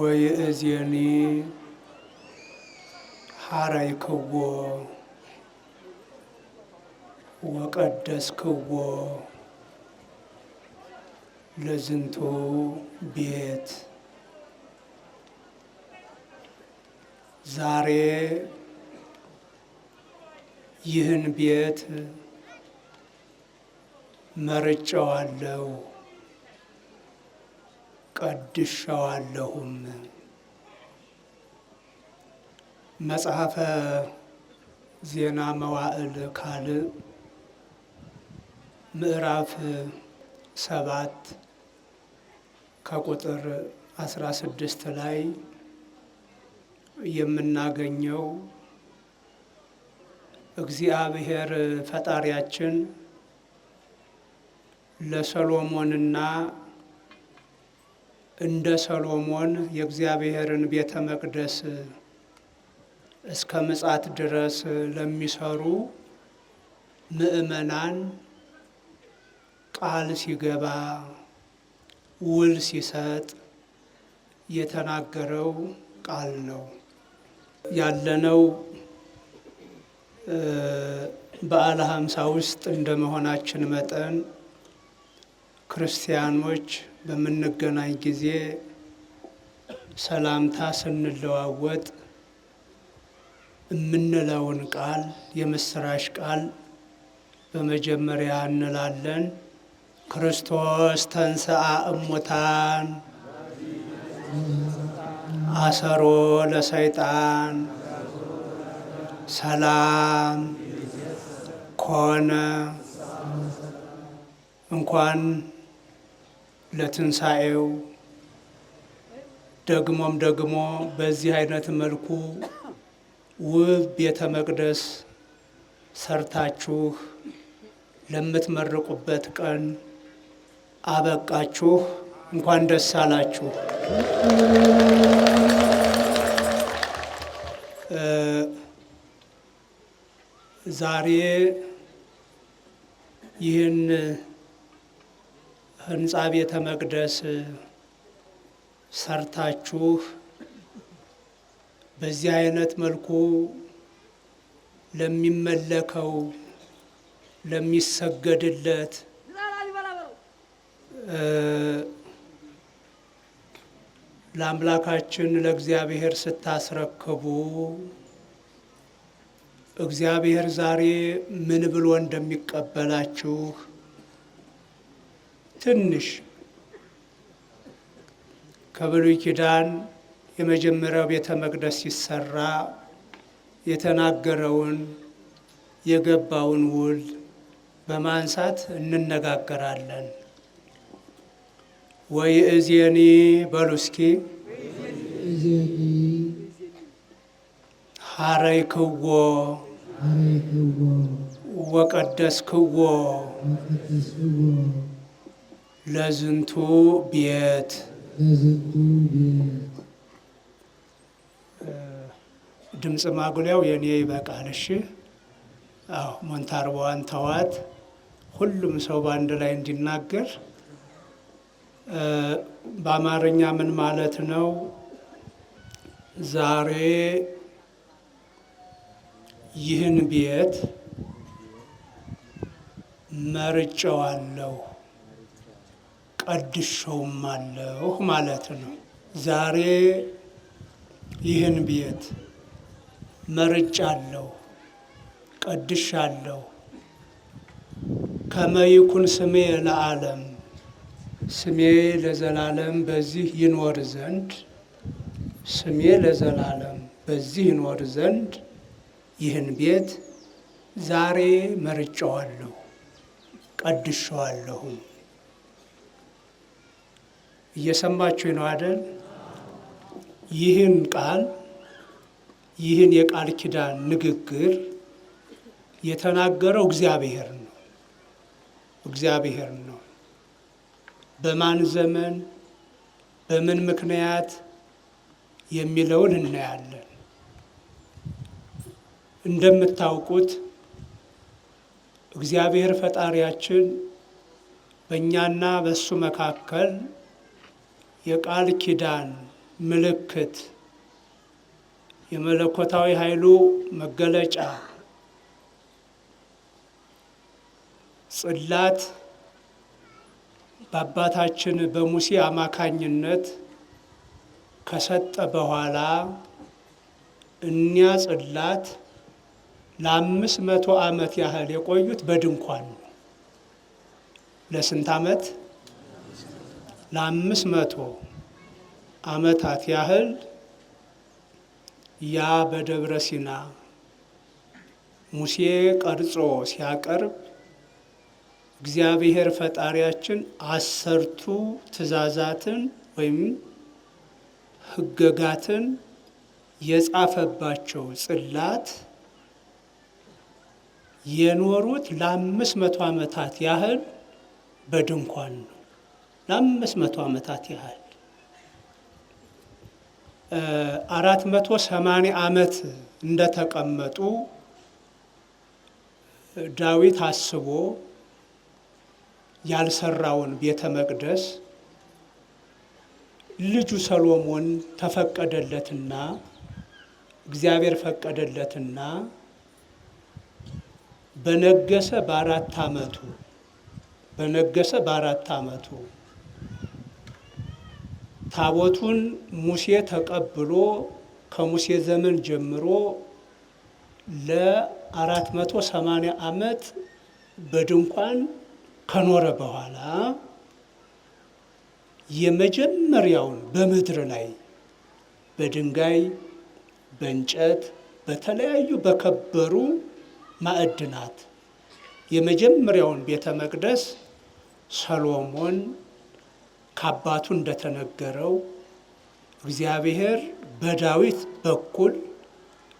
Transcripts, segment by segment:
ወይእዜኒ ሐረይክዎ ወቀደስክዎ ለዝንቱ ቤት። ዛሬ ይህን ቤት መርጨዋለሁ ቀድሼዋለሁም። መጽሐፈ ዜና መዋዕል ካልዕ ምዕራፍ 7 ከቁጥር 16 ላይ የምናገኘው እግዚአብሔር ፈጣሪያችን ለሰሎሞንና እንደ ሰሎሞን የእግዚአብሔርን ቤተ መቅደስ እስከ ምጽአት ድረስ ለሚሰሩ ምእመናን ቃል ሲገባ ውል ሲሰጥ የተናገረው ቃል ነው። ያለነው በዓለ ሃምሳ ውስጥ እንደመሆናችን መጠን ክርስቲያኖች በምንገናኝ ጊዜ ሰላምታ ስንለዋወጥ የምንለውን ቃል የምስራች ቃል በመጀመሪያ እንላለን። ክርስቶስ ተንሥአ እሙታን አሰሮ ለሰይጣን ሰላም ኮነ። እንኳን ለትንሣኤው ደግሞም ደግሞ በዚህ አይነት መልኩ ውብ ቤተ መቅደስ ሰርታችሁ ለምትመርቁበት ቀን አበቃችሁ። እንኳን ደስ አላችሁ። ዛሬ ይህን ህንፃ ቤተ መቅደስ ሰርታችሁ በዚህ አይነት መልኩ ለሚመለከው ለሚሰገድለት ለአምላካችን ለእግዚአብሔር ስታስረክቡ እግዚአብሔር ዛሬ ምን ብሎ እንደሚቀበላችሁ ትንሽ ከብሉይ ኪዳን የመጀመሪያው ቤተ መቅደስ ሲሰራ የተናገረውን የገባውን ውል በማንሳት እንነጋገራለን። ወይእዜኒ በሉ እስኪ ሐረይክዎ ወቀደስክዎ ለዝንቱ ቤት። ድምፅ ማጉሊያው የኔ ይበቃል። እሺ፣ አዎ፣ ሞንታርቦዋን ተዋት። ሁሉም ሰው በአንድ ላይ እንዲናገር። በአማርኛ ምን ማለት ነው? ዛሬ ይህን ቤት መርጨዋለሁ ቀድሼውም አለሁ ማለት ነው። ዛሬ ይህን ቤት መርጫለሁ ቀድሻለሁ። ከመ ይኩን ስሜ ለዓለም፣ ስሜ ለዘላለም በዚህ ይኖር ዘንድ፣ ስሜ ለዘላለም በዚህ ይኖር ዘንድ ይህን ቤት ዛሬ መርጨዋለሁ ቀድሼዋለሁ። እየሰማችሁ ነው አይደል? ይህን ቃል ይህን የቃል ኪዳን ንግግር የተናገረው እግዚአብሔር ነው። እግዚአብሔር ነው። በማን ዘመን በምን ምክንያት የሚለውን እናያለን። እንደምታውቁት እግዚአብሔር ፈጣሪያችን በእኛና በእሱ መካከል የቃል ኪዳን ምልክት የመለኮታዊ ኃይሉ መገለጫ ጽላት በአባታችን በሙሴ አማካኝነት ከሰጠ በኋላ እኒያ ጽላት ለ500 ዓመት ያህል የቆዩት በድንኳን ነው። ለስንት ዓመት? ለ500 ዓመታት ያህል ያ በደብረ ሲና ሙሴ ቀርጾ ሲያቀርብ እግዚአብሔር ፈጣሪያችን 10ቱ ትእዛዛትን ወይም ሕገጋትን የጻፈባቸው ጽላት የኖሩት ለ500 ዓመታት ያህል በድንኳን ነው። ለ500 ዓመታት ያህል 480 ዓመት እንደተቀመጡ ዳዊት አስቦ ያልሰራውን ቤተ መቅደስ ልጁ ሰሎሞን ተፈቀደለትና እግዚአብሔር ፈቀደለትና በነገሰ በ4 ዓመቱ ታቦቱን ሙሴ ተቀብሎ ከሙሴ ዘመን ጀምሮ ለ480 ዓመት በድንኳን ከኖረ በኋላ የመጀመሪያውን በምድር ላይ በድንጋይ በእንጨት በተለያዩ በከበሩ ማዕድናት የመጀመሪያውን ቤተ መቅደስ ሰሎሞን ከአባቱ እንደተነገረው እግዚአብሔር በዳዊት በኩል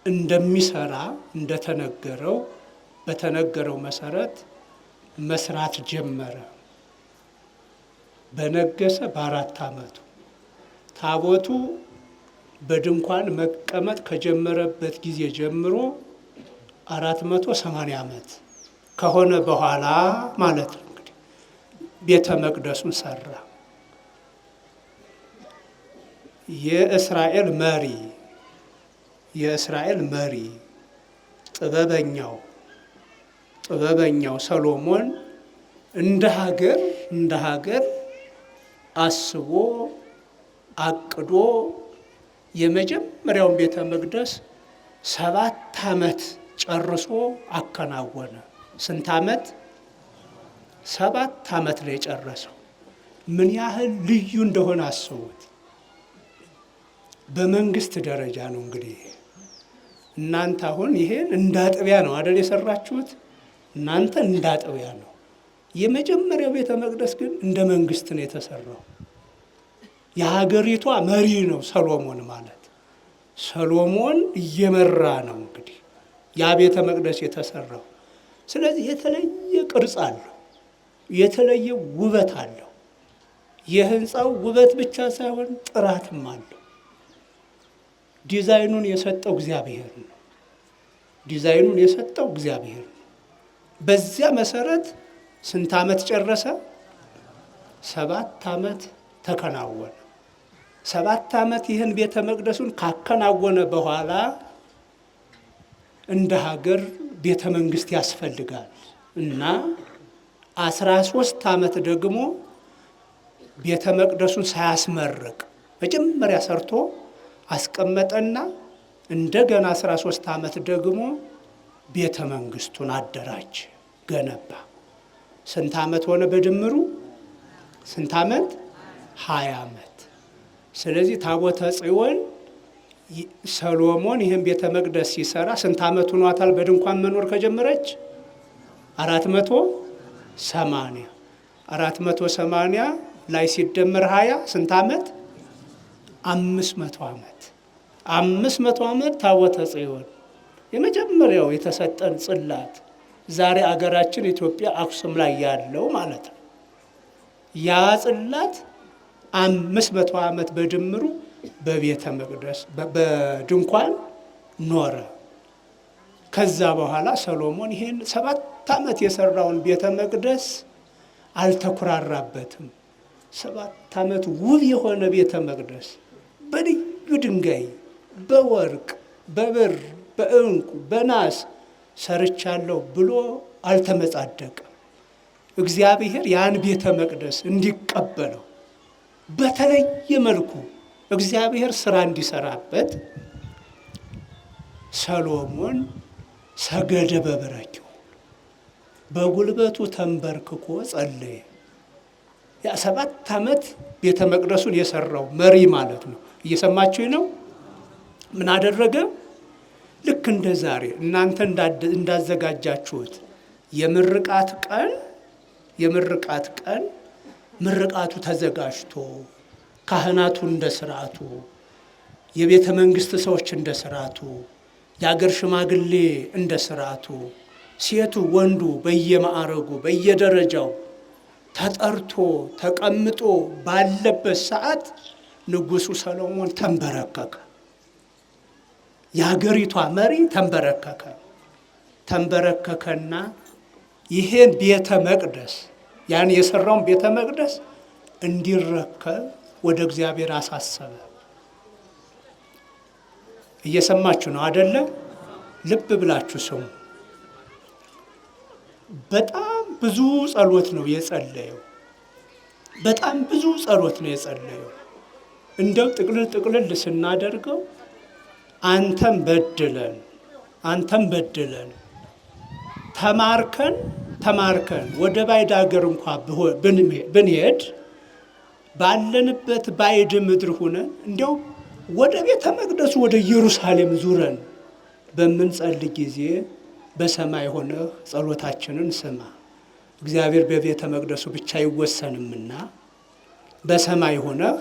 እንደሚሰራ እንደተነገረው በተነገረው መሰረት መስራት ጀመረ። በነገሰ በ4 ዓመቱ ታቦቱ በድንኳን መቀመጥ ከጀመረበት ጊዜ ጀምሮ 480 ዓመት ከሆነ በኋላ ማለት ነው እንግዲህ ቤተ መቅደሱን ሰራ። የእስራኤል መሪ ጥበበኛው ሰሎሞን እንደ ሀገር አስቦ አቅዶ የመጀመሪያውን ቤተ መቅደስ 7 ዓመት ጨርሶ አከናወነ። ስንት ዓመት? 7 ዓመት ላይ ጨረሰው። ምን ያህል ልዩ እንደሆነ አስቡት። በመንግስት ደረጃ ነው እንግዲህ እናንተ አሁን ይሄን እንዳጥቢያ ነው አይደል የሰራችሁት? እናንተ እንዳጥቢያ ነው። የመጀመሪያው ቤተ መቅደስ ግን እንደ መንግስት ነው የተሰራው። የሀገሪቷ መሪ ነው ሰሎሞን ማለት። ሰሎሞን እየመራ ነው እንግዲህ ያ ቤተ መቅደስ የተሰራው። ስለዚህ የተለየ ቅርጽ አለው፣ የተለየ ውበት አለው። የህንፃው ውበት ብቻ ሳይሆን ጥራትም አለው። ዲዛይኑን የሰጠው እግዚአብሔር ነው። በዚያ መሰረት ስንት ዓመት ጨረሰ? 7 ዓመት ተከናወነ። 7 ዓመት ይህን ቤተ መቅደሱን ካከናወነ በኋላ እንደ ሀገር ቤተ መንግስት ያስፈልጋል እና 13 ዓመት ደግሞ ቤተ መቅደሱን ሳያስመርቅ መጀመሪያ ሰርቶ አስቀመጠና እንደገና 13 ዓመት ደግሞ ቤተ መንግስቱን አደራጀ፣ ገነባ። ስንት ዓመት ሆነ በድምሩ? ስንት ዓመት? 20 ዓመት። ስለዚህ ታቦተ ጽዮን ሰሎሞን ይህን ቤተ መቅደስ ሲሰራ ስንት ዓመት ሆኗታል? በድንኳን መኖር ከጀመረች 480 480 ላይ ሲደመር 20 ስንት ዓመት? 500 ዓመት 500 ዓመት ታቦተ ጽዮን የመጀመሪያው የተሰጠን ጽላት ዛሬ አገራችን ኢትዮጵያ አክሱም ላይ ያለው ማለት ነው። ያ ጽላት 500 ዓመት በድምሩ በቤተ መቅደስ በድንኳን ኖረ። ከዛ በኋላ ሰሎሞን ይሄን 7 ዓመት የሰራውን ቤተ መቅደስ አልተኩራራበትም። 7 ዓመት ውብ የሆነ ቤተ መቅደስ በልዩ ድንጋይ በወርቅ በብር በዕንቁ በናስ ሰርቻለሁ ብሎ አልተመጻደቀም። እግዚአብሔር ያን ቤተ መቅደስ እንዲቀበለው በተለየ መልኩ እግዚአብሔር ስራ እንዲሰራበት ሰሎሞን ሰገደ በበረኪው በጉልበቱ ተንበርክኮ ጸለየ። የ7 ዓመት ቤተ መቅደሱን የሰራው መሪ ማለት ነው። እየሰማችሁ ነው። ምን አደረገ? ልክ እንደ ዛሬ እናንተ እንዳዘጋጃችሁት የምርቃት ቀን ምርቃቱ ተዘጋጅቶ ካህናቱ እንደ ስርዓቱ፣ የቤተ መንግስት ሰዎች እንደ ስርዓቱ፣ የአገር ሽማግሌ እንደ ስርዓቱ፣ ሴቱ ወንዱ በየማዕረጉ በየደረጃው ተጠርቶ ተቀምጦ ባለበት ሰዓት ንጉሡ ሰሎሞን ተንበረከከ። የሀገሪቷ መሪ ተንበረከከና ይሄን ቤተ መቅደስ ያን የሰራውን ቤተ መቅደስ እንዲረከብ ወደ እግዚአብሔር አሳሰበ። እየሰማችሁ ነው አይደለ? ልብ ብላችሁ ስሙ። በጣም ብዙ ጸሎት ነው የጸለየው። እንደው ጥቅልል ስናደርገው አንተም በድለን ተማርከን ወደ ባዕድ አገር እንኳ ብንሄድ ባለንበት ባዕድ ምድር ሆነን እንዲያው ወደ ቤተ መቅደሱ ወደ ኢየሩሳሌም ዙረን በምንጸልይ ጊዜ በሰማይ ሆነህ ጸሎታችንን ስማ። እግዚአብሔር በቤተ መቅደሱ ብቻ አይወሰንምና በሰማይ ሆነህ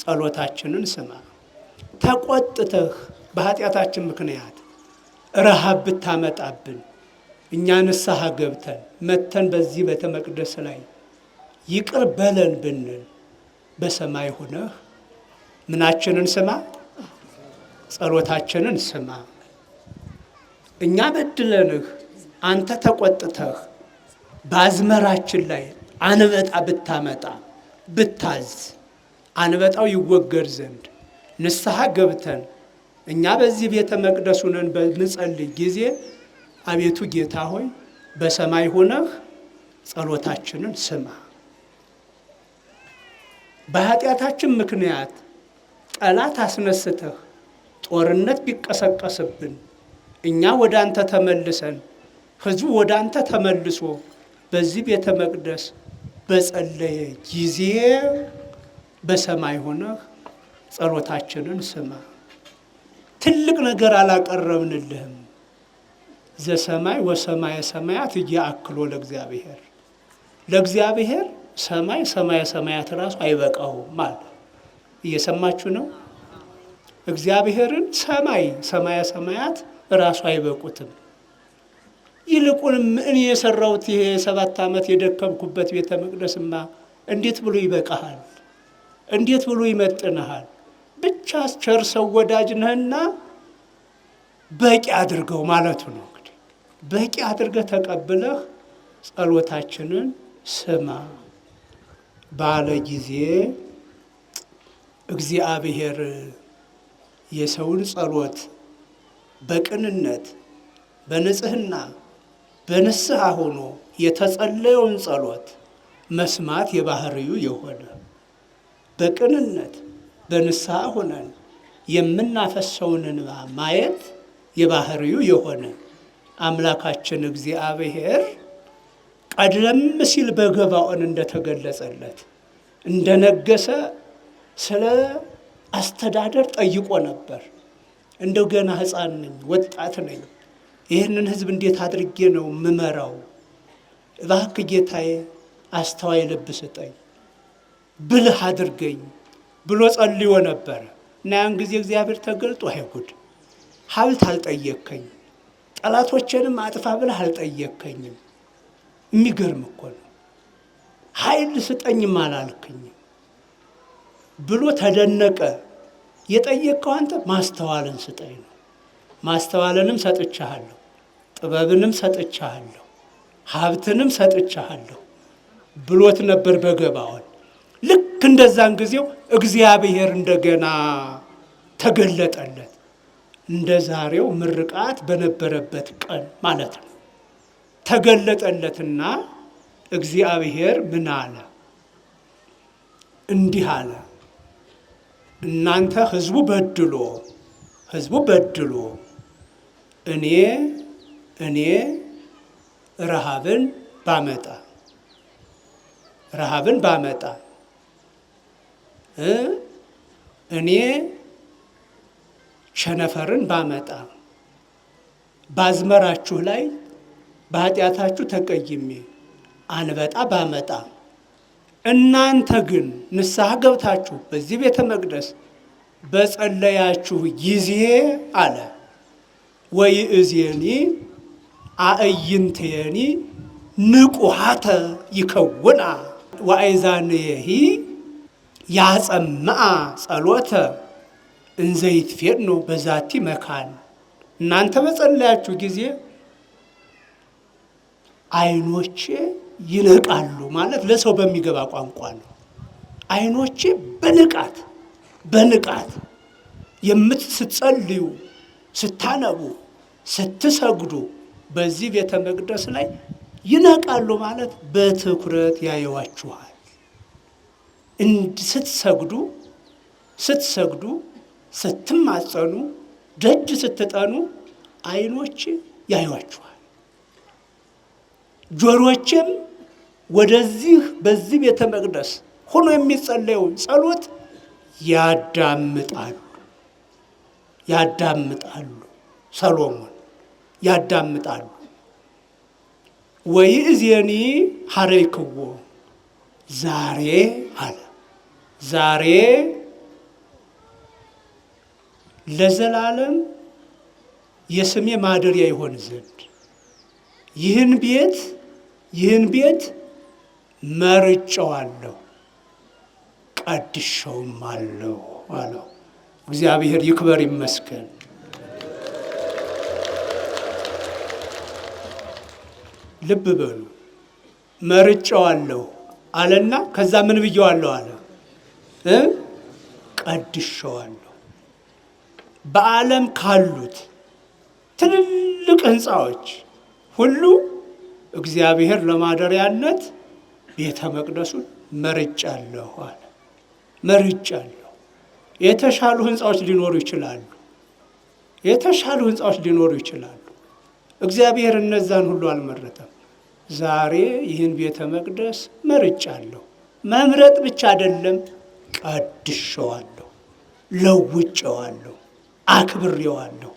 ጸሎታችንን ስማ። ተቆጥተህ በኃጢአታችን ምክንያት ረሃብ ብታመጣብን እኛ ንስሐ ገብተን መተን በዚህ ቤተ መቅደስ ላይ ይቅር በለን ብንል በሰማይ ሆነህ ምናችንን ስማ፣ ጸሎታችንን ስማ። እኛ በድለንህ አንተ ተቆጥተህ በአዝመራችን ላይ አንበጣ ብታመጣ ብታዝ አንበጣው ይወገድ ዘንድ ንስሐ ገብተን እኛ በዚህ ቤተ መቅደስ ሆነን በምንጸልይ ጊዜ አቤቱ ጌታ ሆይ በሰማይ ሆነህ ጸሎታችንን ስማ። በኃጢአታችን ምክንያት ጠላት አስነስተህ ጦርነት ቢቀሰቀስብን እኛ ወደ አንተ ተመልሰን ሕዝቡ ወደ አንተ ተመልሶ በዚህ ቤተ መቅደስ በጸለየ ጊዜ በሰማይ ሆነህ ጸሎታችንን ስማ። ትልቅ ነገር አላቀረብንልህም። ዘሰማይ ወሰማየ ሰማያት እያአክሎ ለእግዚአብሔር ሰማይ ሰማየ ሰማያት ራሱ አይበቃውም ማለት እየሰማችሁ ነው። እግዚአብሔርን ሰማይ ሰማየ ሰማያት ራሱ አይበቁትም። ይልቁንም እኔ የሰራሁት ይሄ 7 ዓመት የደከምኩበት ቤተ መቅደስማ እንዴት ብሎ ይበቃሃል? እንዴት ብሎ ይመጥንሃል? ብቻ ቸር ሰው ወዳጅ ነህና በቂ አድርገው ማለቱ ነው። እንግዲህ በቂ አድርገህ ተቀብለህ ጸሎታችንን ስማ ባለ ጊዜ እግዚአብሔር የሰውን ጸሎት በቅንነት በንጽህና በንስሐ ሆኖ የተጸለየውን ጸሎት መስማት የባህሪው የሆነ በቅንነት በንስሐ ሆነን የምናፈሰውን እንባ ማየት የባህሪው የሆነ አምላካችን እግዚአብሔር ቀደም ሲል በገባዖን እንደተገለጸለት እንደነገሰ ስለ አስተዳደር ጠይቆ ነበር። እንደው ገና ሕፃን ነኝ፣ ወጣት ነኝ፣ ይህንን ሕዝብ እንዴት አድርጌ ነው ምመራው? እባክህ ጌታዬ አስተዋይ ልብ ስጠኝ፣ ብልህ አድርገኝ ብሎ ጸልዮ ነበረ እና ያን ጊዜ እግዚአብሔር ተገልጦ አይጉድ ሀብት አልጠየከኝ፣ ጠላቶቼንም አጥፋ ብለህ አልጠየከኝም። የሚገርም እኮ ነው። ኃይል ስጠኝም አላልክኝም ብሎ ተደነቀ። የጠየቅከው አንተ ማስተዋልን ስጠኝ ነው። ማስተዋልንም ሰጥቻለሁ፣ ጥበብንም ሰጥቻለሁ፣ ሀብትንም ሰጥቻለሁ ብሎት ነበር በገባዖን። ልክ እንደዛን ጊዜው እግዚአብሔር እንደገና ተገለጠለት። እንደ ዛሬው ምርቃት በነበረበት ቀን ማለት ነው። ተገለጠለትና እግዚአብሔር ምን አለ? እንዲህ አለ፣ እናንተ ሕዝቡ በድሎ እኔ ረሃብን ባመጣ እኔ ቸነፈርን ባመጣ ባዝመራችሁ ላይ በኃጢአታችሁ ተቀይሜ አንበጣ ባመጣ እናንተ ግን ንስሐ ገብታችሁ በዚህ ቤተ መቅደስ በጸለያችሁ ጊዜ አለ ወይእዜኒ አእይንትየኒ ንቁሃተ ይከውና ወአይዛንየሂ ያጸምአ ጸሎተ እንዘ ይትፌኖ በዛቲ መካን። እናንተ በጸለያችሁ ጊዜ አይኖቼ ይነቃሉ ማለት ለሰው በሚገባ ቋንቋ ነው። አይኖቼ በንቃት ስትጸልዩ፣ ስታነቡ፣ ስትሰግዱ በዚህ ቤተ መቅደስ ላይ ይነቃሉ ማለት በትኩረት ያየዋችኋል። ስትሰግዱ፣ ስትማጸኑ፣ ደጅ ስትጠኑ አይኖቼ ያዩዋችኋል። ጆሮቼም በዚህ ቤተ መቅደስ ሆኖ የሚጸለየውን ጸሎት ያዳምጣሉ። ሰሎሞን ያዳምጣሉ። ወይእዜኒ ሀረይክዎ ዛሬ ለዘላለም የስሜ ማደሪያ ይሆን ዘንድ ይህን ቤት መርጬዋለሁ፣ ቀድሼውም አለው አለው። እግዚአብሔር ይክበር ይመስገን። ልብ በሉ፣ መርጬዋለሁ አለና ከዛ ምን ብዬዋለሁ አለ? ቀድሼዋለሁ። በዓለም ካሉት ትልልቅ ሕንፃዎች ሁሉ እግዚአብሔር ለማደሪያነት ቤተ መቅደሱን መርጫለሁ አለ። መርጫለሁ። የተሻሉ ሕንፃዎች ሊኖሩ ይችላሉ። እግዚአብሔር እነዛን ሁሉ አልመረጠም። ዛሬ ይህን ቤተ መቅደስ መርጫለሁ። መምረጥ ብቻ አይደለም፣ ቀድሼዋለሁ፣ ለውጬዋለሁ፣ አክብሬዋለሁ።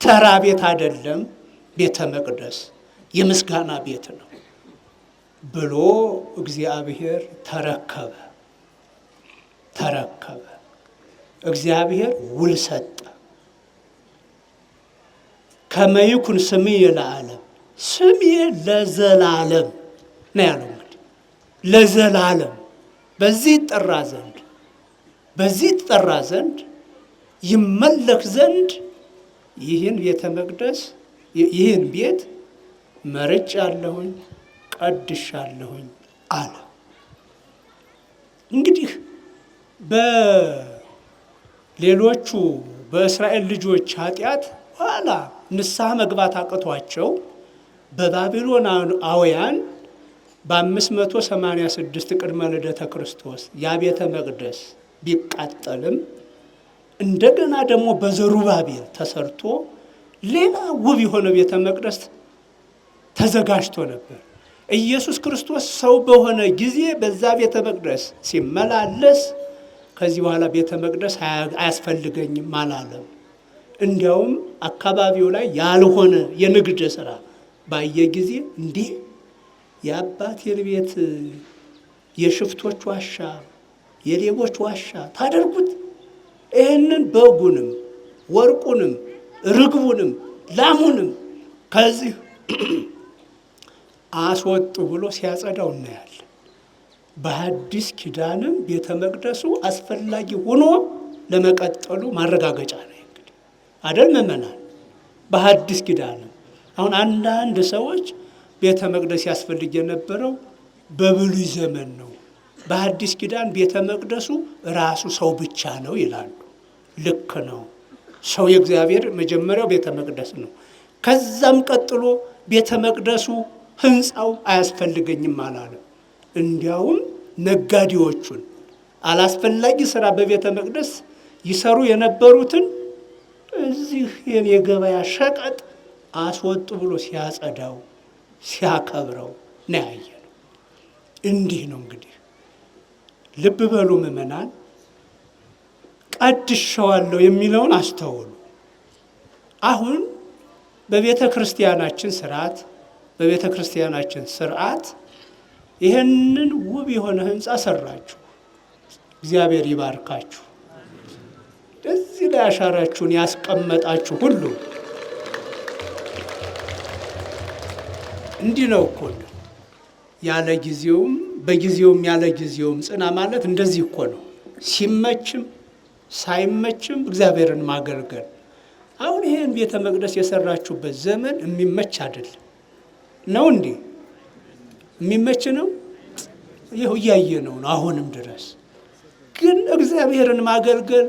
ተራ ቤት አይደለም፣ ቤተ መቅደስ የምስጋና ቤት ነው ብሎ እግዚአብሔር ተረከበ። እግዚአብሔር ውል ሰጠ። ከመይኩን ስምየ ለዓለም፣ ስሜ ለዘላለም ነው ያለው። እንግዲህ ለዘላለም በዚህ ይጠራ ዘንድ ይመለክ ዘንድ ይህን ቤተ መቅደስ ይህን ቤት መርጫለሁኝ፣ ቀድሻለሁኝ አለ። እንግዲህ በሌሎቹ በእስራኤል ልጆች ኃጢአት ኋላ ንስሐ መግባት አቅቷቸው በባቢሎናውያን በ586 ቅድመ ልደተ ክርስቶስ ያ ቤተ መቅደስ ቢቃጠልም እንደገና ደግሞ በዘሩባቤል ተሰርቶ ሌላ ውብ የሆነ ቤተ መቅደስ ተዘጋጅቶ ነበር። ኢየሱስ ክርስቶስ ሰው በሆነ ጊዜ በዛ ቤተ መቅደስ ሲመላለስ ከዚህ በኋላ ቤተ መቅደስ አያስፈልገኝም አላለም። እንዲያውም አካባቢው ላይ ያልሆነ የንግድ ሥራ ባየ ጊዜ እንዲህ የአባቴን ቤት የሽፍቶች ዋሻ፣ የሌቦች ዋሻ ታደርጉት? ይህንን በጉንም ወርቁንም ርግቡንም ላሙንም ከዚህ አስወጡ ብሎ ሲያጸዳው እናያለን። በሐዲስ ኪዳንም ቤተ መቅደሱ አስፈላጊ ሆኖ ለመቀጠሉ ማረጋገጫ ነው። እንግዲህ አደል መመናል። በሐዲስ ኪዳንም አሁን አንዳንድ ሰዎች ቤተ መቅደስ ያስፈልግ የነበረው በብሉይ ዘመን ነው፣ በሐዲስ ኪዳን ቤተ መቅደሱ ራሱ ሰው ብቻ ነው ይላሉ። ልክ ነው። ሰው የእግዚአብሔር መጀመሪያው ቤተ መቅደስ ነው። ከዛም ቀጥሎ ቤተ መቅደሱ ህንፃው አያስፈልገኝም አላለም። እንዲያውም ነጋዴዎቹን አላስፈላጊ ስራ በቤተ መቅደስ ይሰሩ የነበሩትን እዚህ የገበያ ሸቀጥ አስወጡ ብሎ ሲያጸዳው ሲያከብረው ነው ያየነው። እንዲህ ነው እንግዲህ ልብ በሉ ምእመናን፣ ቀድሼዋለሁ የሚለውን አስተውሉ። አሁን በቤተ ክርስቲያናችን ስርዓት ይህንን ውብ የሆነ ህንፃ ሰራችሁ። እግዚአብሔር ይባርካችሁ። እዚህ ላይ አሻራችሁን ያስቀመጣችሁ ሁሉ እንዲህ ነው እኮ ያለ ጊዜውም በጊዜውም ያለ ጊዜውም ጽና ማለት እንደዚህ እኮ ነው። ሲመችም ሳይመችም እግዚአብሔርን ማገልገል። አሁን ይሄን ቤተ መቅደስ የሰራችሁበት ዘመን የሚመች አይደለም ነው እንዴ? የሚመች ነው? ይኸው እያየነው ነው አሁንም ድረስ። ግን እግዚአብሔርን ማገልገል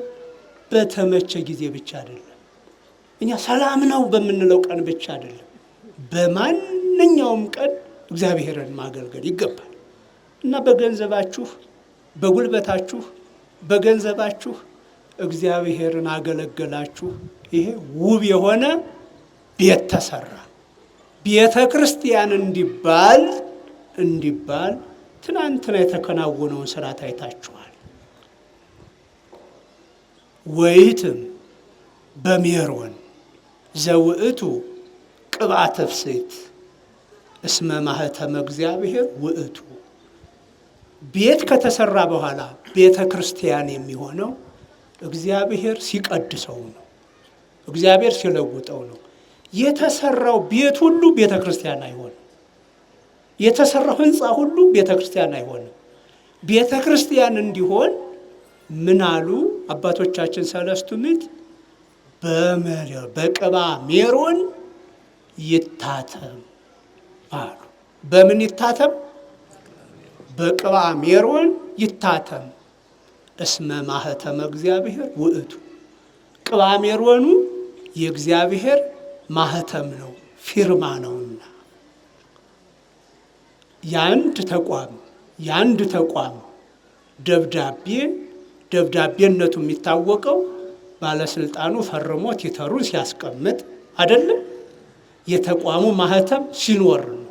በተመቸ ጊዜ ብቻ አይደለም። እኛ ሰላም ነው በምንለው ቀን ብቻ አይደለም። በማንኛውም ቀን እግዚአብሔርን ማገልገል ይገባል እና በገንዘባችሁ፣ በጉልበታችሁ፣ በገንዘባችሁ እግዚአብሔርን አገለገላችሁ። ይሄ ውብ የሆነ ቤት ተሰራ። ቤተ ክርስቲያን እንዲባል ትናንትና የተከናወነውን ስራ ታይታችኋል። ወይትም በሜሮን ዘውእቱ ቅብአተ ፍስሕት እስመ ማኅተመ እግዚአብሔር ውእቱ። ቤት ከተሰራ በኋላ ቤተ ክርስቲያን የሚሆነው እግዚአብሔር ሲቀድሰው ነው። እግዚአብሔር ሲለውጠው ነው። የተሰራው ቤት ሁሉ ቤተ ክርስቲያን አይሆንም። የተሰራው ህንፃ ሁሉ ቤተ ክርስቲያን አይሆንም። ቤተ ክርስቲያን እንዲሆን ምን አሉ አባቶቻችን ሰለስቱ ምዕት? በቅባ ሜሮን ይታተም አሉ። በምን ይታተም? በቅባ ሜሮን ይታተም እስመ ማኅተመ እግዚአብሔር ውእቱ። ቅባ ሜሮኑ የእግዚአብሔር ማኅተም ነው፣ ፊርማ ነውና። የአንድ ተቋም ደብዳቤነቱ የሚታወቀው ባለስልጣኑ ፈርሞ ቲተሩን ሲያስቀምጥ አይደለም፣ የተቋሙ ማኅተም ሲኖር ነው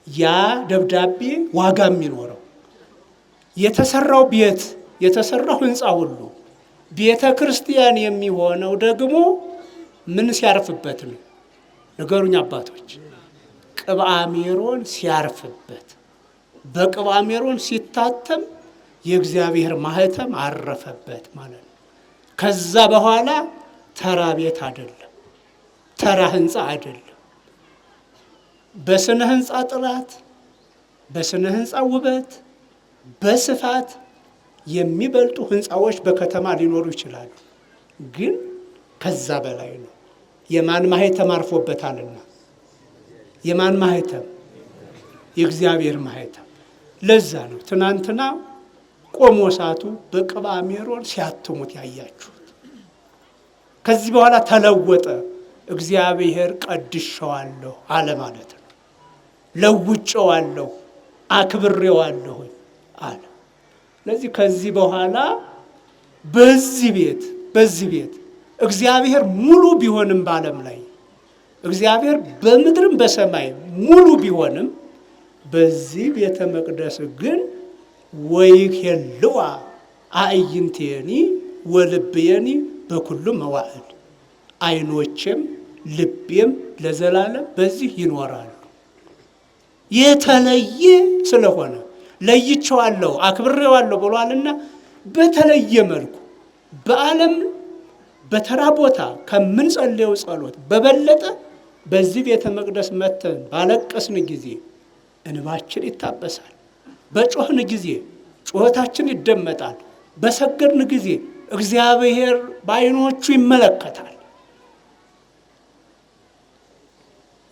ያ ደብዳቤ ዋጋ የሚኖረው። የተሰራው ቤት የተሰራው ህንፃ ሁሉ ቤተ ክርስቲያን የሚሆነው ደግሞ ምን ሲያርፍበት ነው? ንገሩኝ አባቶች። ቅብአ ሜሮን ሲያርፍበት። በቅብአ ሜሮን ሲታተም የእግዚአብሔር ማኅተም አረፈበት ማለት ነው። ከዛ በኋላ ተራ ቤት አይደለም፣ ተራ ህንፃ አይደለም። በስነ ህንፃ ጥራት፣ በስነ ህንፃ ውበት፣ በስፋት የሚበልጡ ህንፃዎች በከተማ ሊኖሩ ይችላሉ። ግን ከዛ በላይ ነው። የማን ማኅተም አርፎበታልና? የማን ማኅተም? የእግዚአብሔር ማኅተም። ለዛ ነው ትናንትና ቆሞሳቱ በቅብአ ሜሮን ሲያትሙት ያያችሁት። ከዚህ በኋላ ተለወጠ። እግዚአብሔር ቀድሼዋለሁ አለ ማለት ነው። ለውጬዋለሁ፣ አክብሬዋለሁ አለ። ስለዚህ ከዚህ በኋላ በዚህ ቤት እግዚአብሔር ሙሉ ቢሆንም በዓለም ላይ እግዚአብሔር በምድርም በሰማይ ሙሉ ቢሆንም በዚህ ቤተ መቅደስ ግን ወይኬልዋ አዕይንቴኒ ወልብየኒ በኩሉ መዋዕል፣ አይኖቼም ልቤም ለዘላለም በዚህ ይኖራሉ። የተለየ ስለሆነ ለይቼዋለሁ አክብሬዋለሁ ብሏልና በተለየ መልኩ በዓለም በተራ ቦታ ከምንጸልየው ጸሎት በበለጠ በዚህ ቤተ መቅደስ መተን ባለቀስን ጊዜ እንባችን ይታበሳል። በጮህን ጊዜ ጩኸታችን ይደመጣል። በሰገድን ጊዜ እግዚአብሔር በዓይኖቹ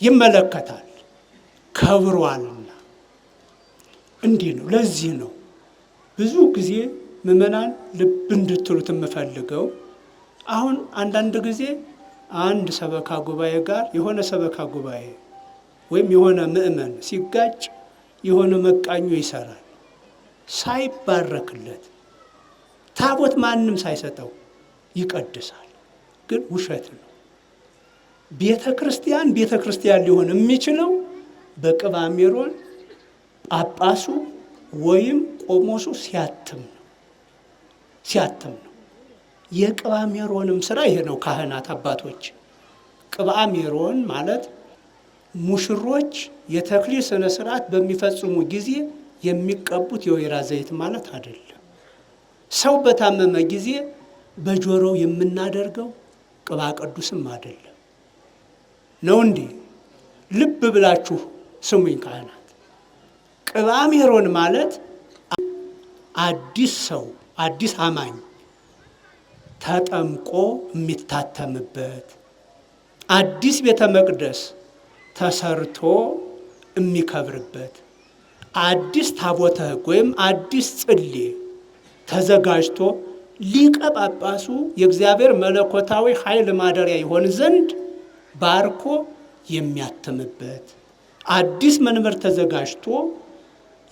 ይመለከታል ከብሯልና። እንዲህ ነው። ለዚህ ነው ብዙ ጊዜ ምእመናን ልብ እንድትሉት የምፈልገው አሁን አንዳንድ ጊዜ አንድ ሰበካ ጉባኤ ጋር የሆነ ሰበካ ጉባኤ ወይም የሆነ ምእመን ሲጋጭ የሆነ መቃኞ ይሰራል ሳይባረክለት ታቦት ማንም ሳይሰጠው ይቀድሳል። ግን ውሸት ነው። ቤተ ክርስቲያን ሊሆን የሚችለው በቅባ ሜሮን ጳጳሱ ወይም ቆሞሱ ሲያትም ነው። የቅባ ሜሮንም ስራ ይሄ ነው። ካህናት አባቶች ቅባ ሜሮን ማለት ሙሽሮች የተክሊል ስነ ስርዓት በሚፈጽሙ ጊዜ የሚቀቡት የወይራ ዘይት ማለት አይደለም። ሰው በታመመ ጊዜ በጆሮው የምናደርገው ቅባ ቅዱስም አይደለም ነው እንዴ? ልብ ብላችሁ ስሙኝ ካህናት። ቅባ ሜሮን ማለት አዲስ ሰው አዲስ አማኝ ተጠምቆ የሚታተምበት አዲስ ቤተ መቅደስ ተሰርቶ የሚከብርበት አዲስ ታቦተ ሕግ ወይም አዲስ ጽሌ ተዘጋጅቶ ሊቀ ጳጳሱ የእግዚአብሔር መለኮታዊ ኃይል ማደሪያ ይሆን ዘንድ ባርኮ የሚያትምበት አዲስ መንበር ተዘጋጅቶ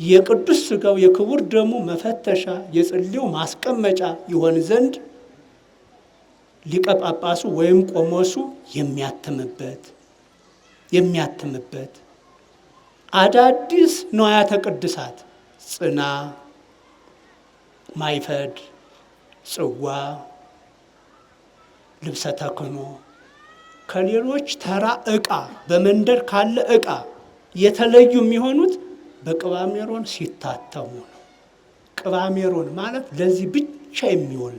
የቅዱስ ሥጋው የክቡር ደሙ መፈተሻ የጽሌው ማስቀመጫ ይሆን ዘንድ ሊቀ ጳጳሱ ወይም ቆሞሱ የሚያትምበት አዳዲስ ንዋያተ ቅድሳት ጽና፣ ማይፈድ፣ ጽዋ፣ ልብሰ ተክህኖ ከሌሎች ተራ ዕቃ በመንደር ካለ ዕቃ የተለዩ የሚሆኑት በቅባ ሜሮን ሲታተሙ ነው። ቅባ ሜሮን ማለት ለዚህ ብቻ የሚውል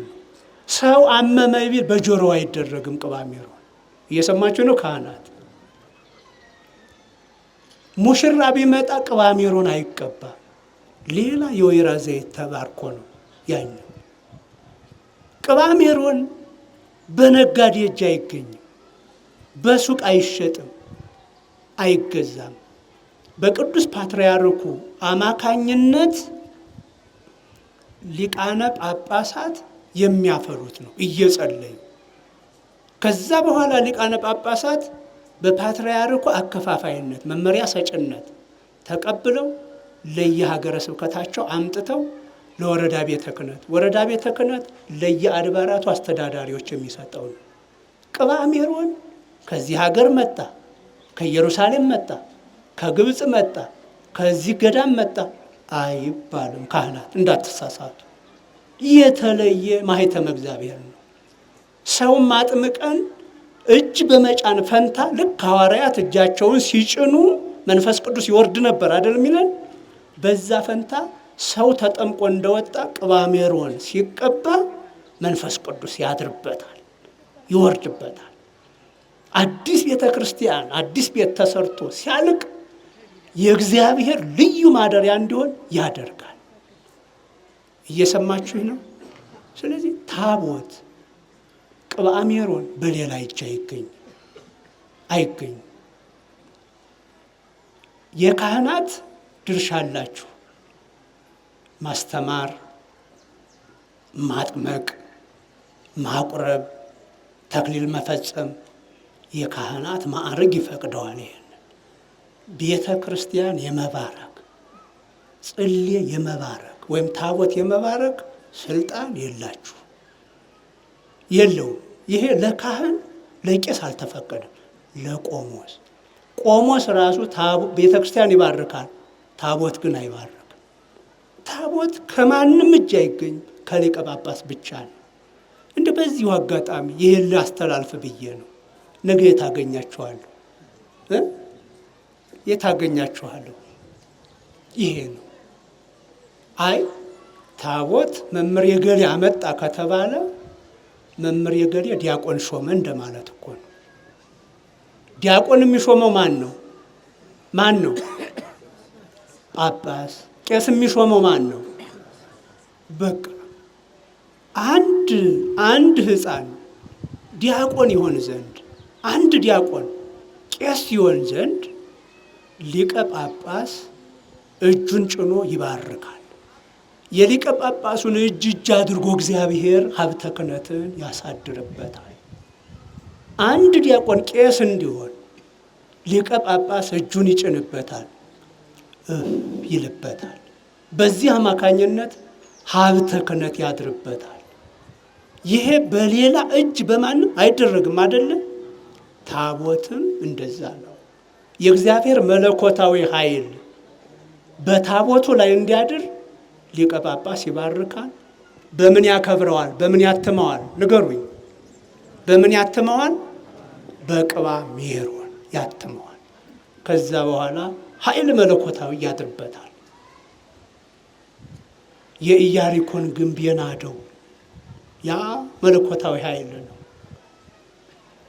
ነው። ሰው አመመ ቢል በጆሮው አይደረግም። ቅባ ሜሮን እየሰማችሁ ነው ካህናት። ሙሽራ ቢመጣ ቅባ ሜሮን አይቀባም። ሌላ የወይራ ዘይት ተባርኮ ነው ያኛው። ቅባ ሜሮን በነጋዴ እጅ አይገኝም፣ በሱቅ አይሸጥም፣ አይገዛም። በቅዱስ ፓትርያርኩ አማካኝነት ሊቃነ ጳጳሳት የሚያፈሩት ነው እየጸለዩ። ከዛ በኋላ ሊቃነ ጳጳሳት በፓትርያርኩ አከፋፋይነት መመሪያ ሰጭነት ተቀብለው ለየሀገረ ስብከታቸው አምጥተው ለወረዳ ቤተ ክህነት፣ ወረዳ ቤተ ክህነት ለየአድባራቱ አስተዳዳሪዎች የሚሰጠው ነው። ቅባ ሜሮን ከዚህ ሀገር መጣ፣ ከኢየሩሳሌም መጣ፣ ከግብፅ መጣ፣ ከዚህ ገዳም መጣ አይባልም። ካህናት እንዳትሳሳቱ። የተለየ ማኅተመ እግዚአብሔር ነው። ሰውን ማጥምቀን እጅ በመጫን ፈንታ ልክ ሐዋርያት እጃቸውን ሲጭኑ መንፈስ ቅዱስ ይወርድ ነበር አይደል የሚለን። በዛ ፈንታ ሰው ተጠምቆ እንደወጣ ቅባ ሜሮን ሲቀባ መንፈስ ቅዱስ ያድርበታል፣ ይወርድበታል። አዲስ ቤተ ክርስቲያን አዲስ ቤት ተሰርቶ ሲያልቅ የእግዚአብሔር ልዩ ማደሪያ እንዲሆን ያደርጋል። እየሰማችሁ ነው። ስለዚህ ታቦት ቅባ ሜሮን በሌላ እጅ አይገኝም። የካህናት ድርሻ አላችሁ። ማስተማር፣ ማጥመቅ፣ ማቁረብ፣ ተክሊል መፈጸም የካህናት ማዕረግ ይፈቅደዋል። ይሄን ቤተ ክርስቲያን የመባረክ ጽሌ የመባረክ ወይም ታቦት የመባረክ ስልጣን የለውም። ይሄ ለካህን ለቄስ አልተፈቀደም። ቆሞስ ራሱ ቤተ ክርስቲያን ይባርካል፣ ታቦት ግን አይባርክም። ታቦት ከማንም እጅ አይገኝ፣ ከሊቀ ጳጳስ ብቻ ነው። እንደ በዚሁ አጋጣሚ ይህን ላስተላልፍ ብዬ ነው። ነገ የታገኛችኋለሁ ይሄ ነው። አይ ታቦት መምህር የገሌ አመጣ ከተባለ መምህር የገሌ ዲያቆን ሾመ እንደማለት እኮ ነው። ዲያቆን የሚሾመው ማን ነው? ጳጳስ። ቄስ የሚሾመው ማን ነው? በቃ አንድ ሕፃን ዲያቆን ይሆን ዘንድ አንድ ዲያቆን ቄስ ይሆን ዘንድ ሊቀ ጳጳስ እጁን ጭኖ ይባርካል። የሊቀ ጳጳሱን እጅ አድርጎ እግዚአብሔር ሀብተ ክህነትን ያሳድርበታል። አንድ ዲያቆን ቄስ እንዲሆን ሊቀ ጳጳስ እጁን ይጭንበታል፣ ይልበታል። በዚህ አማካኝነት ሀብተ ክህነት ያድርበታል። ይሄ በሌላ እጅ በማንም አይደረግም አይደለም። ታቦትም እንደዛ ነው። የእግዚአብሔር መለኮታዊ ኃይል በታቦቱ ላይ እንዲያድር ሊቀ ጳጳስ ይባርካል። በምን ያከብረዋል? በምን ያትመዋል? ንገሩኝ። በምን ያትመዋል? በቅባ ሜሮን ያትመዋል። ከዛ በኋላ ኃይል መለኮታዊ ያድርበታል። የኢያሪኮን ግንብ የናደው ያ መለኮታዊ ኃይል ነው።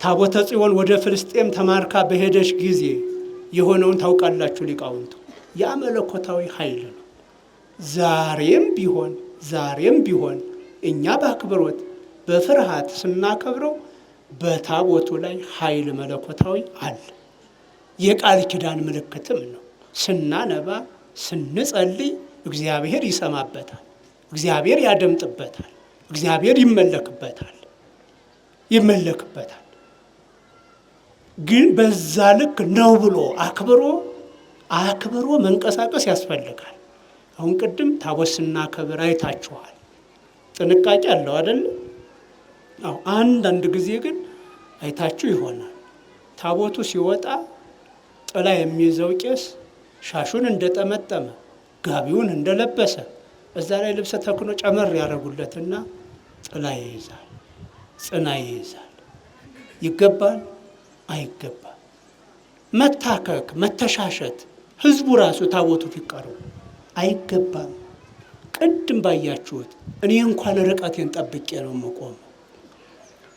ታቦተ ጽዮን ወደ ፍልስጤም ተማርካ በሄደች ጊዜ የሆነውን ታውቃላችሁ ሊቃውንቱ። ያ መለኮታዊ ኃይል ነው። ዛሬም ቢሆን እኛ በአክብሮት በፍርሃት ስናከብረው በታቦቱ ላይ ኃይል መለኮታዊ አለ። የቃል ኪዳን ምልክትም ነው። ስናነባ ስንጸልይ እግዚአብሔር ይሰማበታል፣ እግዚአብሔር ያደምጥበታል፣ እግዚአብሔር ይመለክበታል። ግን በዛ ልክ ነው ብሎ አክብሮ መንቀሳቀስ ያስፈልጋል። አሁን ቅድም ታቦት ስናከብር አይታችኋል። ጥንቃቄ አለው አይደል? አዎ። አንዳንድ ጊዜ ግን አይታችሁ ይሆናል። ታቦቱ ሲወጣ ጥላ የሚይዘው ቄስ ሻሹን እንደጠመጠመ ጋቢውን እንደለበሰ እዛ ላይ ልብሰ ተክህኖ ጨመር ያደርጉለትና ጥላ ይይዛል፣ ጽና ይይዛል። ይገባል? አይገባም። መታከክ፣ መተሻሸት ህዝቡ ራሱ ታቦቱ ፊቀረው አይገባም። ቅድም ባያችሁት እኔ እንኳን ርቀቴን ጠብቄ ነው የምቆመው።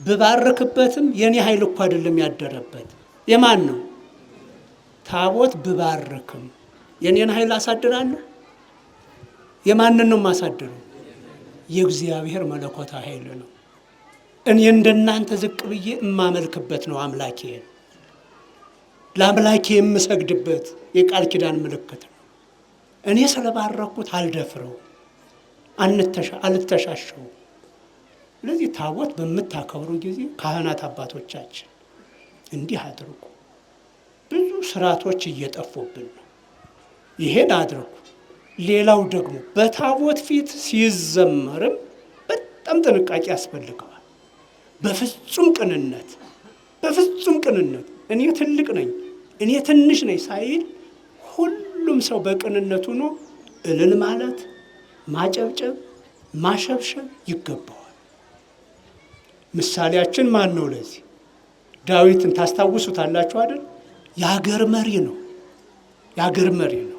ብባርክበትም የኔ ኃይል እኮ አይደለም ያደረበት። የማን ነው? ታቦት ብባርክም የኔን ኃይል አሳድራለሁ። የማንን ነው የማሳድረው? የእግዚአብሔር መለኮታ ኃይል ነው። እኔ እንደናንተ ዝቅ ብዬ እማመልክበት ነው አምላኬ። ለአምላኬ የምሰግድበት የቃል ኪዳን ምልክት ነው። እኔ ስለባረኩት አልደፍረው፣ አልተሻሸው። ስለዚህ ታቦት በምታከብሩ ጊዜ ካህናት አባቶቻችን እንዲህ አድርጉ። ብዙ ስርዓቶች እየጠፉብን ነው። ይሄን አድርጉ። ሌላው ደግሞ በታቦት ፊት ሲዘመርም በጣም ጥንቃቄ ያስፈልገዋል። በፍጹም ቅንነት እኔ ትልቅ ነኝ እኔ ትንሽ ነኝ ሳይል ሁሉም ሰው በቅንነቱ ነው እልል ማለት፣ ማጨብጨብ፣ ማሸብሸብ ይገባዋል። ምሳሌያችን ማን ነው? ለዚህ ዳዊትን ታስታውሱታላችሁ አይደል? የአገር መሪ ነው።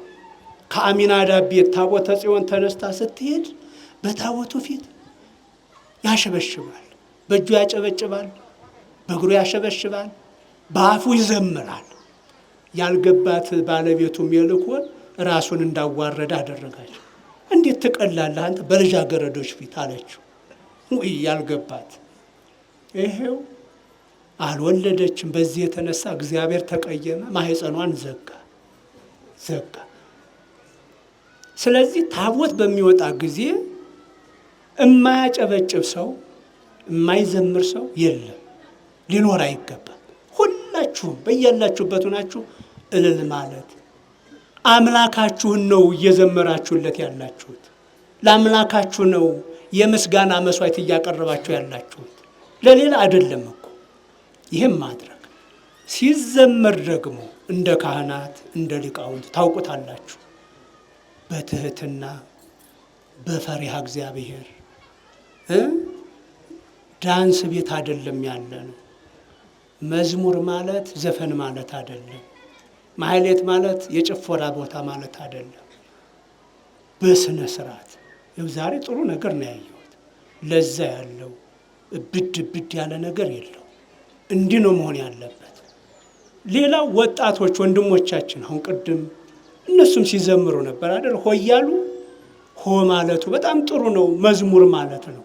ከአሚናዳብ ቤት ታቦተ ጽዮን ተነስታ ስትሄድ በታቦቱ ፊት ያሸበሽባል፣ በእጁ ያጨበጭባል፣ በእግሩ ያሸበሽባል፣ በአፉ ይዘምራል። ያልገባት ባለቤቱ ሜልኮል ራሱን እንዳዋረደ አደረጋቸው። እንዴት ትቀላለህ አንተ በልጃገረዶች ፊት አለችው። ወይ ያልገባት ይሄው አልወለደችም። በዚህ የተነሳ እግዚአብሔር ተቀየመ፣ ማህፀኗን ዘጋ። ስለዚህ ታቦት በሚወጣ ጊዜ የማያጨበጭብ ሰው የማይዘምር ሰው የለም፣ ሊኖር አይገባም። ሁላችሁም በያላችሁበት ሆናችሁ እልል ማለት አምላካችሁን ነው እየዘመራችሁለት ያላችሁት። ለአምላካችሁ ነው የምስጋና መስዋዕት እያቀረባችሁ ያላችሁት፣ ለሌላ አይደለም እኮ። ይህም ማድረግ ሲዘመር ደግሞ እንደ ካህናት እንደ ሊቃውንት ታውቁታላችሁ። በትህትና በፈሪሃ እግዚአብሔር ዳንስ ቤት አይደለም ያለ ነው። መዝሙር ማለት ዘፈን ማለት አይደለም። ማህሌት ማለት የጭፈራ ቦታ ማለት አይደለም። በስነ ስርዓት ይኸው ዛሬ ጥሩ ነገር ነው ያየሁት። ለዛ ያለው ብድ ያለ ነገር የለው። እንዲህ ነው መሆን ያለበት። ሌላው ወጣቶች ወንድሞቻችን አሁን ቅድም እነሱም ሲዘምሩ ነበር አይደል? ሆያሉ ሆ ማለቱ በጣም ጥሩ ነው፣ መዝሙር ማለት ነው።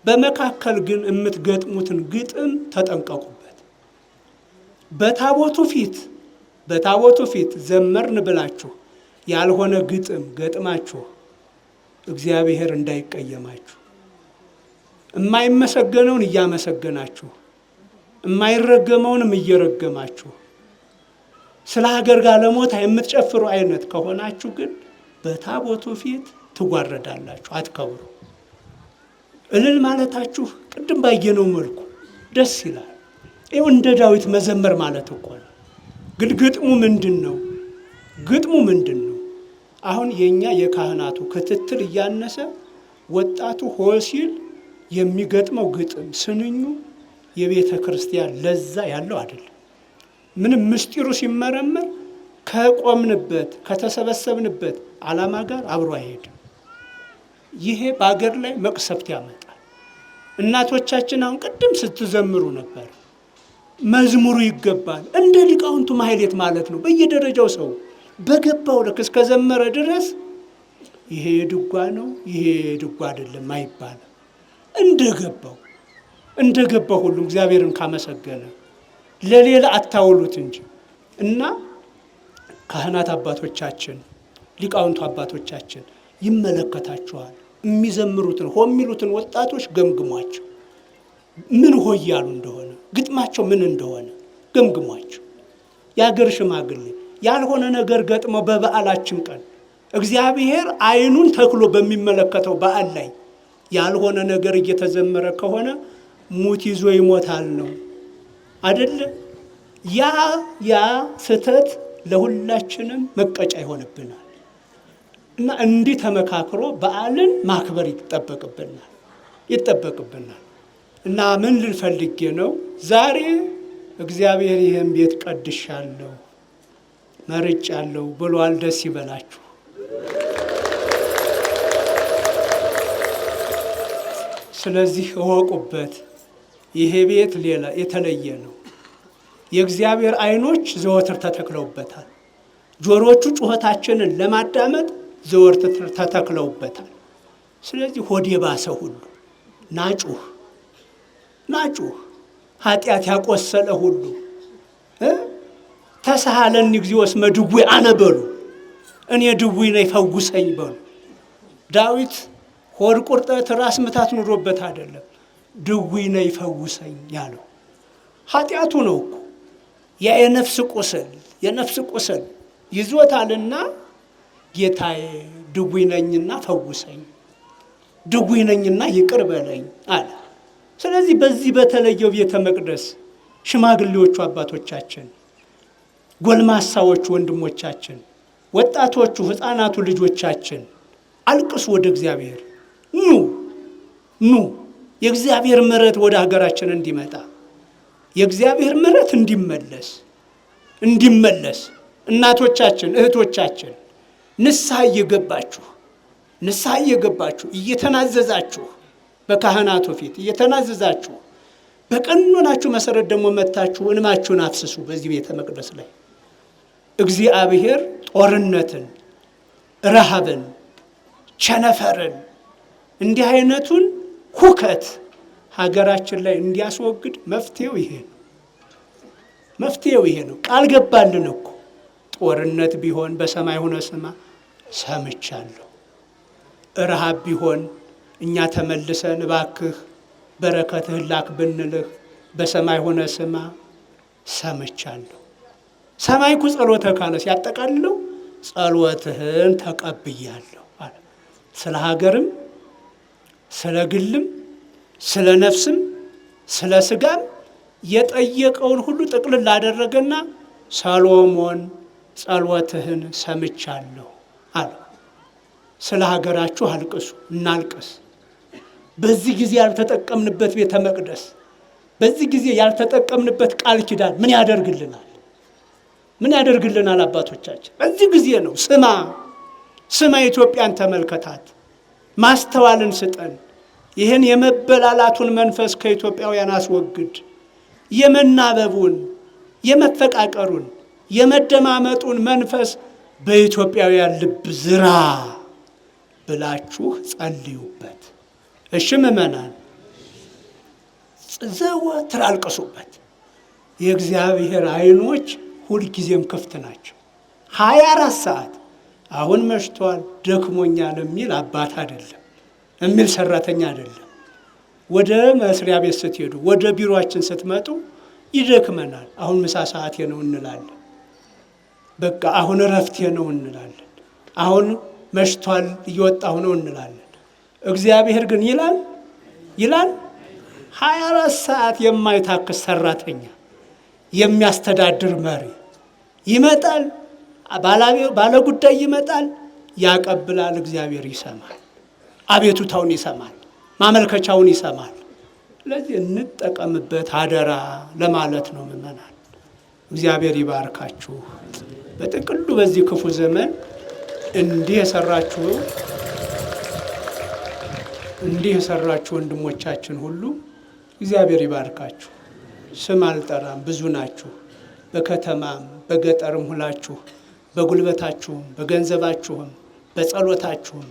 በመካከል ግን የምትገጥሙትን ግጥም ተጠንቀቁበት። በታቦቱ ፊት ዘመርን ብላችሁ ያልሆነ ግጥም ገጥማችሁ እግዚአብሔር እንዳይቀየማችሁ የማይመሰገነውን እያመሰገናችሁ የማይረገመውንም እየረገማችሁ ስለ ሀገር ጋለሞታ የምትጨፍሩ አይነት ከሆናችሁ ግን በታቦቱ ፊት ትጓረዳላችሁ፣ አትከብሩ። እልል ማለታችሁ ቅድም ባየነው መልኩ ደስ ይላል። ይኸው እንደ ዳዊት መዘመር ማለት እኮ ነው። ግን ግጥሙ ምንድን ነው? ግጥሙ ምንድን ነው? አሁን የኛ የካህናቱ ክትትል እያነሰ ወጣቱ ሆ ሲል የሚገጥመው ግጥም ስንኙ የቤተ ክርስቲያን ለዛ ያለው አይደለም። ምንም ምስጢሩ ሲመረመር ከቆምንበት ከተሰበሰብንበት ዓላማ ጋር አብሮ አይሄድም። ይሄ በአገር ላይ መቅሰፍት ያመጣል። እናቶቻችን አሁን ቅድም ስትዘምሩ ነበር። መዝሙሩ ይገባል እንደ ሊቃውንቱ ማህሌት ማለት ነው። በየደረጃው ሰው በገባው ልክ እስከዘመረ ድረስ ይሄ ድጓ ነው ይሄ ድጓ አይደለም አይባልም። እንደገባው ሁሉ እግዚአብሔርን ካመሰገነ ለሌላ አታውሉት እንጂ እና ካህናት አባቶቻችን ሊቃውንቱ አባቶቻችን ይመለከታቸዋል። የሚዘምሩትን ሆ የሚሉትን ወጣቶች ገምግሟቸው። ምን ሆ እያሉ እንደሆነ ግጥማቸው ምን እንደሆነ ገምግሟቸው። የአገር ሽማግሌ ያልሆነ ነገር ገጥመው በበዓላችን ቀን እግዚአብሔር ዓይኑን ተክሎ በሚመለከተው በዓል ላይ ያልሆነ ነገር እየተዘመረ ከሆነ ሙት ይዞ ይሞታል ነው አይደለ? ያ ስተት ለሁላችንም መቀጫ ይሆንብናል። እና እንዲህ ተመካክሮ በዓልን ማክበር ይጠበቅብናል። እና ምን ልፈልጌ ነው ዛሬ እግዚአብሔር ይህን ቤት ቀድሻለሁ መርጫለሁ ብሏል። ደስ ይበላችሁ። ስለዚህ እወቁበት፣ ይሄ ቤት ሌላ የተለየ ነው። የእግዚአብሔር ዓይኖች ዘወትር ተተክለውበታል። ጆሮቹ ጩኸታችንን ለማዳመጥ ዘወትር ተተክለውበታል። ስለዚህ ሆድ የባሰ ሁሉ ናጩህ ኃጢአት ያቆሰለ ሁሉ ተሳሃለኒ እግዚኦ እስመ ድውይ አነ በሉ፣ እኔ ድውይ ነኝ ፈውሰኝ በሉ። ዳዊት ሆድ ቁርጠት ራስ ምታት ኑሮበት አይደለም ድውይ ነኝ ፈውሰኝ ያለው፣ ኃጢአቱ ነው እኮ የነፍስ ቁስል ይዞታልና ጌታዬ ድውይ ነኝና ፈውሰኝ፣ ድውይ ነኝና ይቅር በለኝ አለ። ስለዚህ በዚህ በተለየው ቤተ መቅደስ ሽማግሌዎቹ አባቶቻችን፣ ጎልማሳዎቹ ወንድሞቻችን፣ ወጣቶቹ ሕፃናቱ ልጆቻችን አልቅሱ ወደ እግዚአብሔር። ኑ የእግዚአብሔር ምሕረት ወደ ሀገራችን እንዲመጣ የእግዚአብሔር ምሕረት እንዲመለስ እናቶቻችን እህቶቻችን ንስሐ እየገባችሁ እየተናዘዛችሁ በካህናቱ ፊት እየተናዘዛችሁ በቀኖናችሁ መሰረት ደግሞ መታችሁ እንማችሁን አፍስሱ። በዚህ ቤተ መቅደስ ላይ እግዚአብሔር ጦርነትን፣ ረሃብን፣ ቸነፈርን እንዲህ አይነቱን ሁከት ሀገራችን ላይ እንዲያስወግድ መፍትሄው ይሄ ነው። ቃል ገባልን እኮ ጦርነት ቢሆን በሰማይ ሆነ ስማ ሰምቻለሁ። ረሃብ ቢሆን እኛ ተመልሰን እባክህ በረከትህ ላክ ብንልህ በሰማይ ሆነ ስማ ሰምቻለሁ። ሰማይኩ ጸሎተ ካለ ሲያጠቃልለው ጸሎትህን ተቀብያለሁ አለ። ስለ ሀገርም ስለ ግልም ስለ ነፍስም ስለ ስጋም የጠየቀውን ሁሉ ጥቅልል ላደረገና ሰሎሞን ጸሎትህን ሰምቻለሁ አለ። ስለ ሀገራችሁ አልቅሱ፣ እናልቅስ። በዚህ ጊዜ ያልተጠቀምንበት ቤተ መቅደስ፣ በዚህ ጊዜ ያልተጠቀምንበት ቃል ኪዳን ምን ያደርግልናል? አባቶቻችን በዚህ ጊዜ ነው ስማ ኢትዮጵያን ተመልከታት፣ ማስተዋልን ስጠን፣ ይህን የመበላላቱን መንፈስ ከኢትዮጵያውያን አስወግድ፣ የመናበቡን፣ የመፈቃቀሩን፣ የመደማመጡን መንፈስ በኢትዮጵያውያን ልብ ዝራ ብላችሁ ጸልዩበት። እሺ ምእመናን፣ ዘወትር አልቅሱበት። የእግዚአብሔር ዓይኖች ሁልጊዜም ክፍት ናቸው። 24 ሰዓት አሁን መሽቷል ደክሞኛል የሚል አባት አይደለም፣ የሚል ሰራተኛ አይደለም። ወደ መስሪያ ቤት ስትሄዱ፣ ወደ ቢሮአችን ስትመጡ ይደክመናል፣ አሁን ምሳ ሰዓቴ ነው እንላለን። በቃ አሁን እረፍቴ ነው እንላለን። አሁን መሽቷል እየወጣሁ ነው እንላለን። እግዚአብሔር ግን ይላል 24 ሰዓት የማይታክስ ሰራተኛ፣ የሚያስተዳድር መሪ ይመጣል። ባለጉዳይ ይመጣል፣ ያቀብላል። እግዚአብሔር ይሰማል፣ አቤቱታውን ይሰማል፣ ማመልከቻውን ይሰማል። ስለዚህ እንጠቀምበት አደራ ለማለት ነው። ምእመናን እግዚአብሔር ይባርካችሁ። በጥቅሉ በዚህ ክፉ ዘመን እንዲህ የሰራችሁ ወንድሞቻችን ሁሉ እግዚአብሔር ይባርካችሁ። ስም አልጠራም፣ ብዙ ናችሁ። በከተማም በገጠርም ሁላችሁ በጉልበታችሁም በገንዘባችሁም በጸሎታችሁም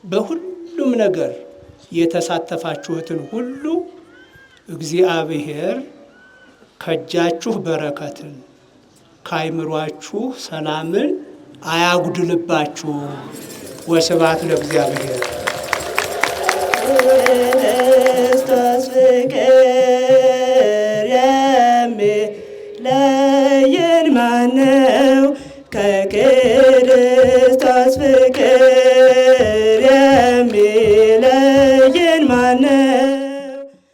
በሁሉም ነገር የተሳተፋችሁትን ሁሉ እግዚአብሔር ከእጃችሁ በረከትን ከአይምሯችሁ ሰላምን አያጉድልባችሁ። ወስብሐት ለእግዚአብሔር። ክርስቶስ ፍቅር የሚለየን ማነው? ከክርስቶስ ፍቅር